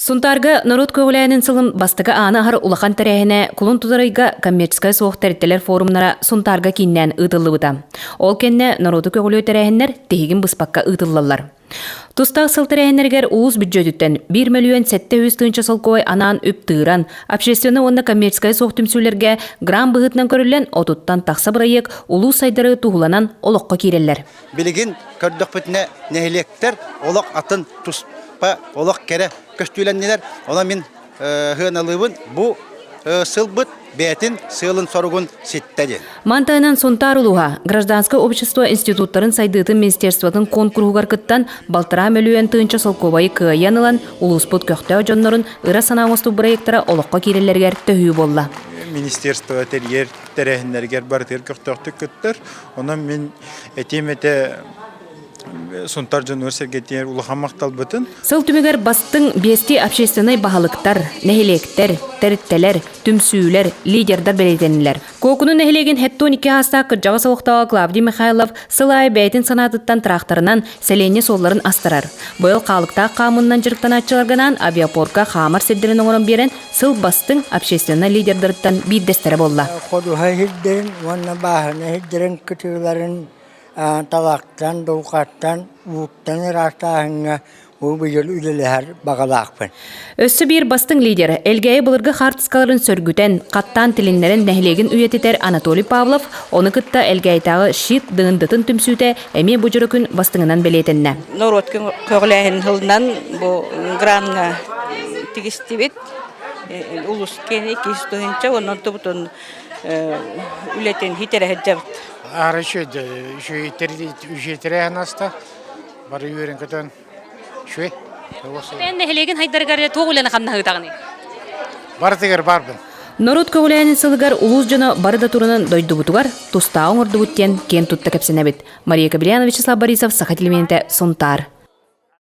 Сунтарга народ көгләнен сылын бастыга аны ахар улахан тәрәһенә кулун тузарайга коммерческая соох тәрәттеләр форумнара Сунтарга киннән ытыллыбыта. Ол кенне народу көглөө тәрәһеннәр тегин быспакка ытыллалар. Тустаг сыл тәрәһеннәргәр уус бюджеттен 1 миллион 700 тынча сылкой анан үп тыыран, общественно онна коммерческая соох түмсүләргә грам быгытнан көрүлгән отуттан такса бырайык улуу сайдары тугуланан олоққа кирелләр. Билигин көрдөх битне нехлектер олоқ атын туспа олоқ кере көстүләннеләр. Ола мин хыналыбын бу сылбыт бетин сылын соругун ситтәде. Мантайнан Сунтар улуга гражданское общество институттарын сайдыты министерствотын конкурсугар кыттан балтыра мөлүен тынча солковайы кыянылан улуспут көктө жоннорун ыра санамосту проекттара олоққа киреллергер төһүү болла. Министерство терьер терехнергер бартер көктөктүк көттөр. Онан мен этемете Сунтар университетер улахамактал бытын. Сыл түмөгөр бастың бести общественный баһалыктар, нехилектер, терттелер, түмсүүлер, лидердар белетенилер. Кокунун нехилеген хеттоники хаста кыржага соктагы Клавдий Михайлов сылай бәйтин санатыттан тракторынан селене солларын астырар. Быйыл калыкта камыннан жырыктан ачыларганан авиапорка хамар седдерин оңорон берен сыл бастың общественный лидердырыттан биддестері болла. Коду хайдерин, ванна бахана хайдерин кытыларын талақтан, доуқаттан, уыттан растағыңа ұбыйыл үлілер бағалақпын. Өссі бір бастың лидері, әлгәйі бұлырғы хартыскаларын сөргүтен, қаттан тілінлерін нәхілеген үйететер Анатолий Павлов, оны кытта әлгәйтағы шит дыңындытын түмсүйте әме бұжырыкын бастыңынан білетінні. Народ көғіләйін ғылынан бұл гранға тегістебет, ұлыс кені кестігінші, онын тұбытын үлетен хитере хеджабыт. Арышыды, үшетере анаста, бары үйерін көтен шөй. Бән нәхілеген хайдарғары тоғыланы қамна ғытағыны? Бардығыр барбын. Народ көғіләйін сылығар ұлыз жына барыда тұрынан дойды бұтығар, тұстауын ұрды бұттен кен тұтты кәпсіне бет. Мария Кабрияна, Вячеслав Борисов, Саха телевизионы, Сунтар.